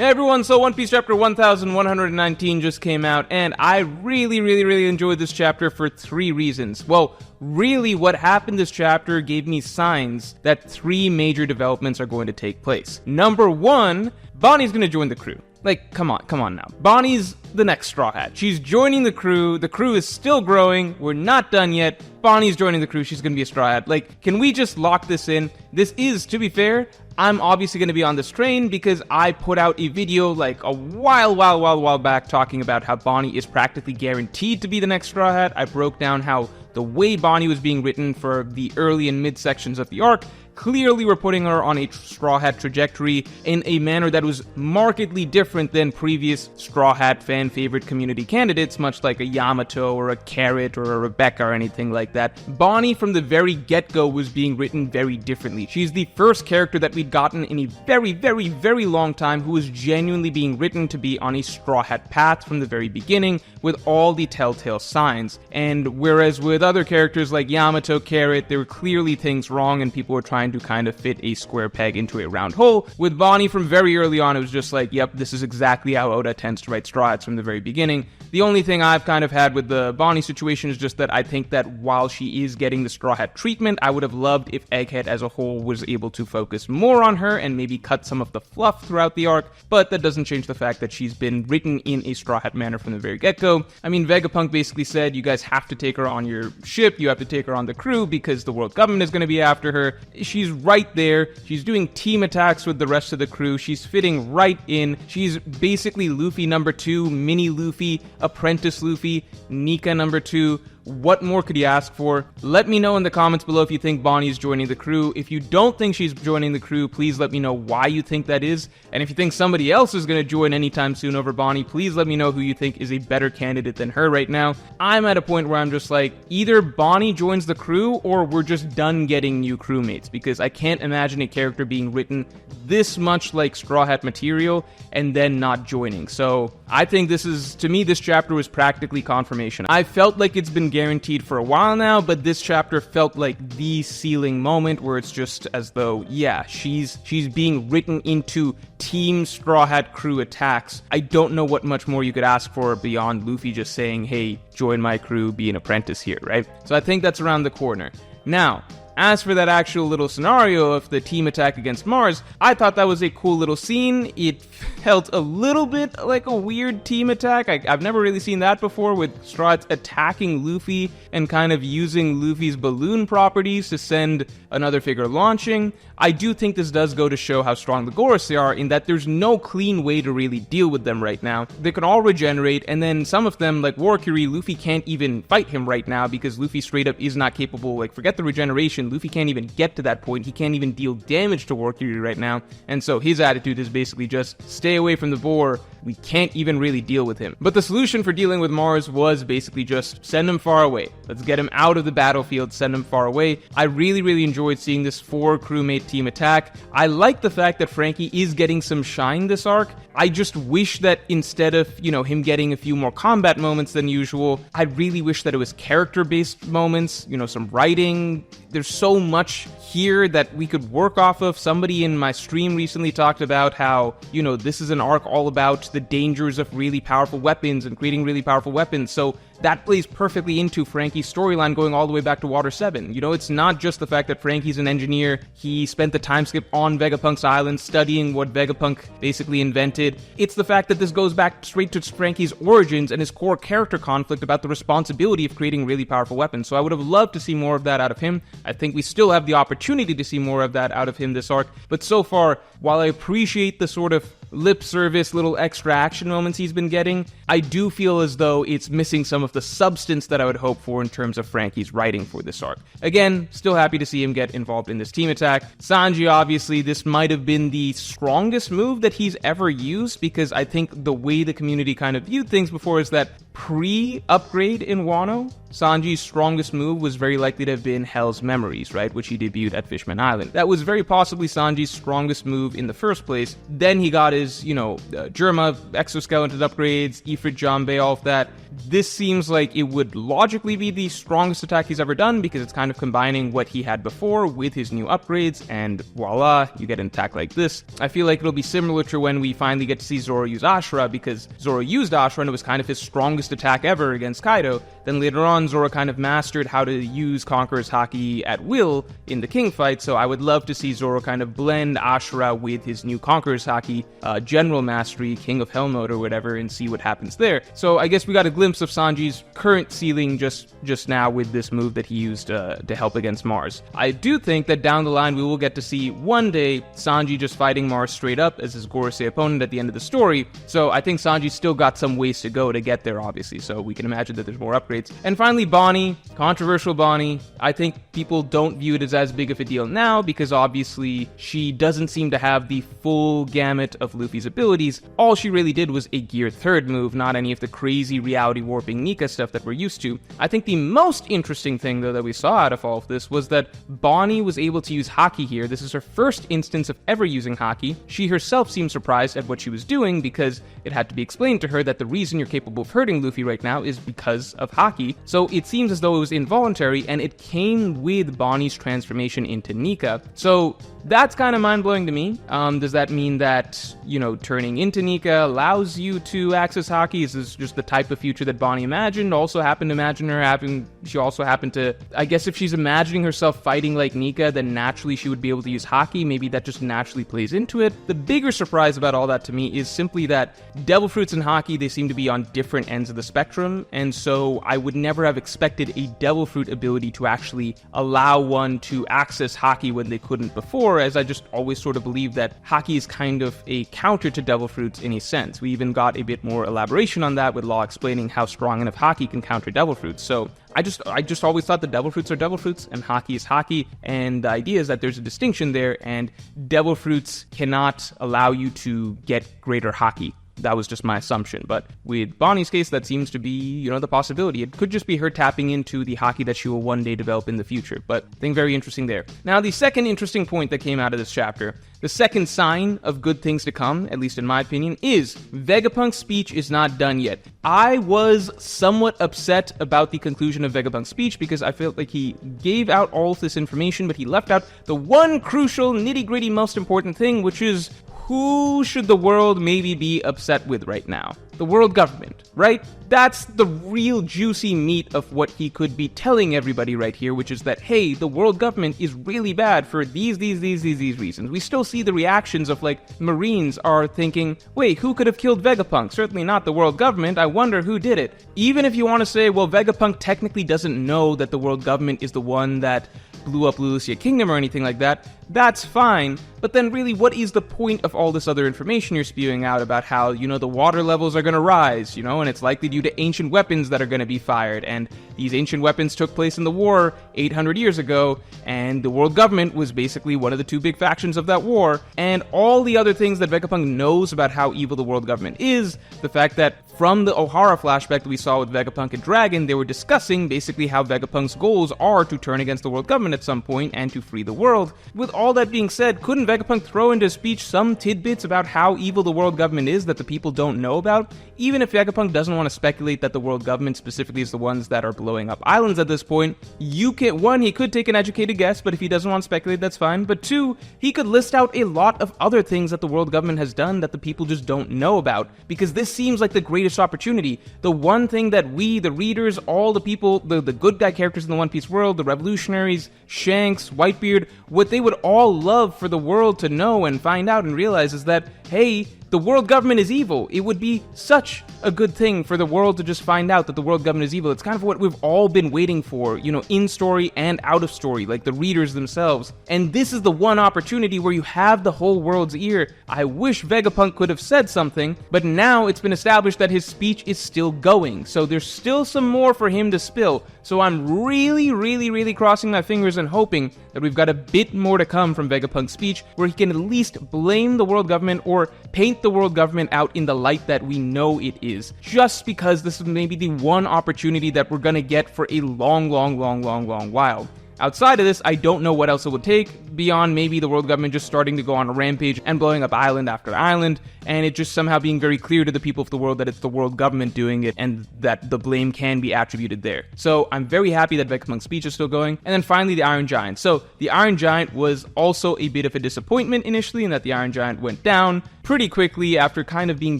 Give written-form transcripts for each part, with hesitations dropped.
Hey everyone, so One Piece chapter 1119 just came out, and I really enjoyed this chapter for 3 reasons. Well, really what happened this chapter gave me signs that 3 major developments are going to take place. Number 1, Bonnie's going to join the crew. Like, come on now. Bonnie's the next Straw Hat. She's joining the crew is still growing, we're not done yet. Bonnie's joining the crew, she's gonna be a Straw Hat. Like, can we just lock this in? This is, to be fair, I'm obviously gonna be on this train because I put out a video like a while back talking about how Bonnie is practically guaranteed to be the next Straw Hat. I broke down how the way Bonnie was being written for the early and mid sections of the arc clearly were putting her on a Straw Hat trajectory in a manner that was markedly different than previous Straw Hat fan favorite community candidates, much like a Yamato or a Carrot or a Rebecca or anything like that. Bonnie from the very get-go was being written very differently. She's the first character that we'd gotten in a very long time who was genuinely being written to be on a Straw Hat path from the very beginning with all the telltale signs. And whereas with other characters like Yamato, Carrot, there were clearly things wrong and people were trying to kind of fit a square peg into a round hole. With Bonnie from very early on, it was just like, yep, this is exactly how Oda tends to write Straw Hats from the very beginning. The only thing I've kind of had with the Bonnie situation is just that I think that while she is getting the Straw Hat treatment, I would have loved if Egghead as a whole was able to focus more on her and maybe cut some of the fluff throughout the arc, but that doesn't change the fact that she's been written in a Straw Hat manner from the very get-go. I mean, Vegapunk basically said, you guys have to take her on your ship, you have to take her on the crew because the world government is going to be after her. She's right there, she's doing team attacks with the rest of the crew, she's fitting right in, she's basically Luffy number 2, mini Luffy, apprentice Luffy, Nika number 2. What more could you ask for? Let me know in the comments below if you think Bonnie's joining the crew. If you don't think she's joining the crew, please let me know why you think that is. And if you think somebody else is going to join anytime soon over Bonnie, please let me know who you think is a better candidate than her right now. I'm at a point where I'm just like, either Bonnie joins the crew or we're just done getting new crewmates, because I can't imagine a character being written this much like Straw Hat material and then not joining. So I think to me, this chapter was practically confirmation. I felt like it's been guaranteed for a while now, but this chapter felt like the ceiling moment where it's just as though, yeah, she's being written into Team Straw Hat crew attacks. I don't know what much more you could ask for beyond Luffy just saying, hey, join my crew, be an apprentice here, right? So I think that's around the corner. Now, as for that actual little scenario of the team attack against Mars, I thought that was a cool little scene. It felt a little bit like a weird team attack. I've never really seen that before, with Straw Hats attacking Luffy and kind of using Luffy's balloon properties to send another figure launching. I do think this does go to show how strong the Gorosei are, in that there's no clean way to really deal with them right now. They can all regenerate, and then some of them, like Warcury, Luffy can't even fight him right now because Luffy straight up is not capable. Like, forget the regeneration, Luffy can't even get to that point. He can't even deal damage to Warcury right now, and so his attitude is basically just stay away from the boar. We can't even really deal with him. But the solution for dealing with Mars was basically just send him far away. Let's get him out of the battlefield, send him far away. I really enjoyed seeing this 4 crewmate team attack. I like the fact that Franky is getting some shine this arc. I just wish that instead of, him getting a few more combat moments than usual, I really wish that it was character-based moments, some writing. There's so much here that we could work off of. Somebody in my stream recently talked about how, this is an arc all about the dangers of really powerful weapons and creating really powerful weapons. So that plays perfectly into Franky's storyline going all the way back to Water 7. It's not just the fact that Franky's an engineer. He spent the time skip on Vegapunk's island studying what Vegapunk basically invented. It's the fact that this goes back straight to Franky's origins and his core character conflict about the responsibility of creating really powerful weapons. So I would have loved to see more of that out of him. I think we still have the opportunity to see more of that out of him this arc. But so far, while I appreciate the sort of lip service, little extra action moments he's been getting, I do feel as though it's missing some of the substance that I would hope for in terms of Franky's writing for this arc. Again, still happy to see him get involved in this team attack. Sanji, obviously, this might have been the strongest move that he's ever used, because I think the way the community kind of viewed things before is that pre-upgrade in Wano, Sanji's strongest move was very likely to have been Hell's Memories, right, which he debuted at Fishman Island. That was very possibly Sanji's strongest move in the first place. Then he got his, Germa, exoskeleton upgrades, Ifrit Janbei, all of that. This seems like it would logically be the strongest attack he's ever done because it's kind of combining what he had before with his new upgrades, and voila, you get an attack like this. I feel like it'll be similar to when we finally get to see Zoro use Ashura, because Zoro used Ashura and it was kind of his strongest attack ever against Kaido. Then later on, Zoro kind of mastered how to use Conqueror's Haki at will in the King fight, so I would love to see Zoro kind of blend Ashura with his new Conqueror's Haki, General Mastery, King of Hell mode or whatever, and see what happens there. So I guess we got a glimpse of Sanji's current ceiling just now with this move that he used to help against Mars. I do think that down the line we will get to see one day Sanji just fighting Mars straight up as his Gorosei opponent at the end of the story, so I think Sanji's still got some ways to go to get there, obviously, so we can imagine that there's more upgrades. And finally, Bonnie, controversial Bonnie. I think people don't view it as big of a deal now because obviously she doesn't seem to have the full gamut of Luffy's abilities. All she really did was a Gear 3rd move, not any of the crazy reality warping Nika stuff that we're used to. I think the most interesting thing, though, that we saw out of all of this was that Bonnie was able to use Haki here. This is her first instance of ever using Haki. She herself seemed surprised at what she was doing because it had to be explained to her that the reason you're capable of hurting Luffy right now is because of Haki. So it seems as though it was involuntary, and it came with Bonnie's transformation into Nika. So that's kind of mind-blowing to me. Does that mean that, turning into Nika allows you to access Haki? Is this just the type of future that Bonnie imagined? Also happened to imagine her having... She also happened to... I guess if she's imagining herself fighting like Nika, then naturally she would be able to use Haki. Maybe that just naturally plays into it. The bigger surprise about all that to me is simply that Devil Fruits and Haki, they seem to be on different ends of the spectrum, and so I would never have expected a Devil Fruit ability to actually allow one to access Haki when they couldn't before, as I just always sort of believe that Haki is kind of a counter to Devil Fruits in a sense. We even got a bit more elaboration on that with Law explaining how strong enough Haki can counter Devil Fruits. So I just always thought that Devil Fruits are Devil Fruits and Haki is Haki, and the idea is that there's a distinction there, and Devil Fruits cannot allow you to get greater Haki. That was just my assumption, but with Bonnie's case, that seems to be, the possibility. It could just be her tapping into the Haki that she will one day develop in the future, but I think very interesting there. Now, the second interesting point that came out of this chapter, the second sign of good things to come, at least in my opinion, is Vegapunk's speech is not done yet. I was somewhat upset about the conclusion of Vegapunk's speech because I felt like he gave out all of this information, but he left out the one crucial, nitty-gritty, most important thing, which is who should the world maybe be upset with right now? The world government, right? That's the real juicy meat of what he could be telling everybody right here, which is that, hey, the world government is really bad for these reasons. We still see the reactions of, Marines are thinking, wait, who could have killed Vegapunk? Certainly not the world government. I wonder who did it. Even if you want to say, well, Vegapunk technically doesn't know that the world government is the one that blew up Lulusia Kingdom or anything like that, that's fine. But then really, what is the point of all this other information you're spewing out about how, the water levels are going to rise, and it's likely due to ancient weapons that are going to be fired, and these ancient weapons took place in the war 800 years ago, and the world government was basically one of the two big factions of that war, and all the other things that Vegapunk knows about how evil the world government is, the fact that from the Ohara flashback that we saw with Vegapunk and Dragon, they were discussing basically how Vegapunk's goals are to turn against the world government at some point and to free the world. With all that being said, couldn't Vegapunk throw into his speech some tidbits about how evil the world government is that the people don't know about? Even if Vegapunk doesn't want to speculate that the world government specifically is the ones that are blowing up islands at this point, one, he could take an educated guess, but if he doesn't want to speculate, that's fine. But two, he could list out a lot of other things that the world government has done that the people just don't know about, because this seems like the greatest opportunity. The one thing that we, the readers, all the people, the good guy characters in the One Piece world, the revolutionaries, Shanks, Whitebeard, what they would all love for the world to know and find out and realize is that, hey, the world government is evil. It would be such a good thing for the world to just find out that the world government is evil. It's kind of what we've all been waiting for, in story and out of story, like the readers themselves. And this is the one opportunity where you have the whole world's ear. I wish Vegapunk could have said something, but now it's been established that his speech is still going. So there's still some more for him to spill. So I'm really crossing my fingers and hoping that we've got a bit more to come from Vegapunk's speech, where he can at least blame the world government or paint paint the world government out in the light that we know it is, just because this is maybe the one opportunity that we're gonna get for a long while. Outside of this, I don't know what else it would take, beyond maybe the world government just starting to go on a rampage and blowing up island after island, and it just somehow being very clear to the people of the world that it's the world government doing it, and that the blame can be attributed there. So I'm very happy that Vegapunk's speech is still going. And then finally, the Iron Giant. So the Iron Giant was also a bit of a disappointment initially, in that the Iron Giant went down pretty quickly after kind of being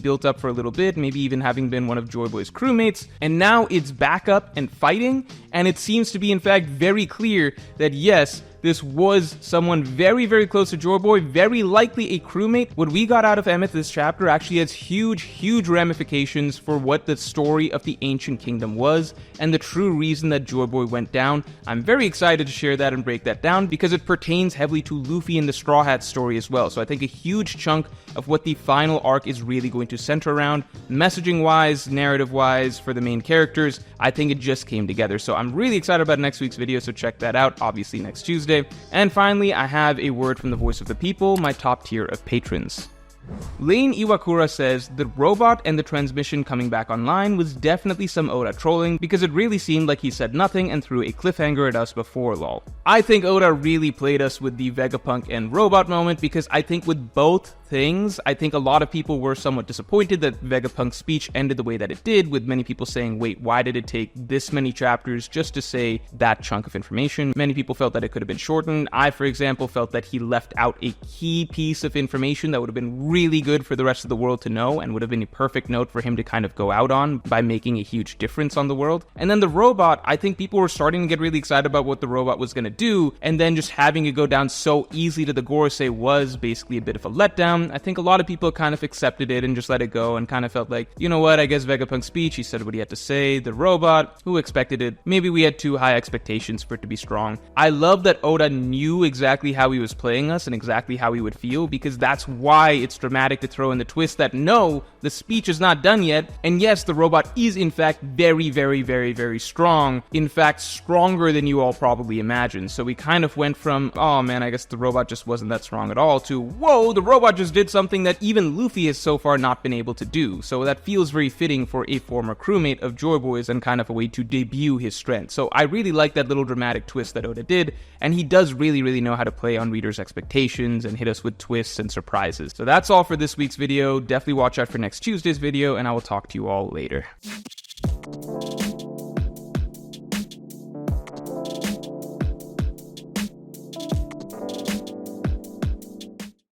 built up for a little bit, maybe even having been one of Joy Boy's crewmates, and now it's back up and fighting, and it seems to be in fact very clear that yes, this was someone very close to Joy Boy, very likely a crewmate. What we got out of Emmet this chapter actually has huge ramifications for what the story of the Ancient Kingdom was, and the true reason that Joy Boy went down. I'm very excited to share that and break that down, because it pertains heavily to Luffy and the Straw Hat story as well. So I think a huge chunk of what the final arc is really going to center around, messaging-wise, narrative-wise, for the main characters. I think it just came together. So I'm really excited about next week's video, so check that out, obviously next Tuesday. And finally, I have a word from the voice of the people, my top tier of patrons. Lane Iwakura says, the robot and the transmission coming back online was definitely some Oda trolling, because it really seemed like he said nothing and threw a cliffhanger at us before lol. I think Oda really played us with the Vegapunk and robot moment, because I think with both things, I think a lot of people were somewhat disappointed that Vegapunk's speech ended the way that it did, with many people saying, wait, why did it take this many chapters just to say that chunk of information? Many people felt that it could have been shortened. I, for example, felt that he left out a key piece of information that would have been really good for the rest of the world to know, and would have been a perfect note for him to kind of go out on by making a huge difference on the world. And then the robot, I think people were starting to get really excited about what the robot was going to do, and then just having it go down so easily to the Gorosei was basically a bit of a letdown. I think a lot of people kind of accepted it and just let it go, and kind of felt like, you know what, I guess Vegapunk's speech, he said what he had to say. The robot, who expected it? Maybe we had too high expectations for it to be strong. I love that Oda knew exactly how he was playing us and exactly how he would feel, because that's why it's dramatic to throw in the twist that no, the speech is not done yet, and yes, the robot is in fact very strong, in fact stronger than you all probably imagined. So we kind of went from, oh man, I guess the robot just wasn't that strong at all, to, whoa, the robot just did something that even Luffy has so far not been able to do. So that feels very fitting for a former crewmate of Joy Boy's, and kind of a way to debut his strength. So I really like that little dramatic twist that Oda did, and he does really know how to play on readers' expectations and hit us with twists and surprises. So that's all for this week's video. Definitely watch out for next Tuesday's video, and I will talk to you all later.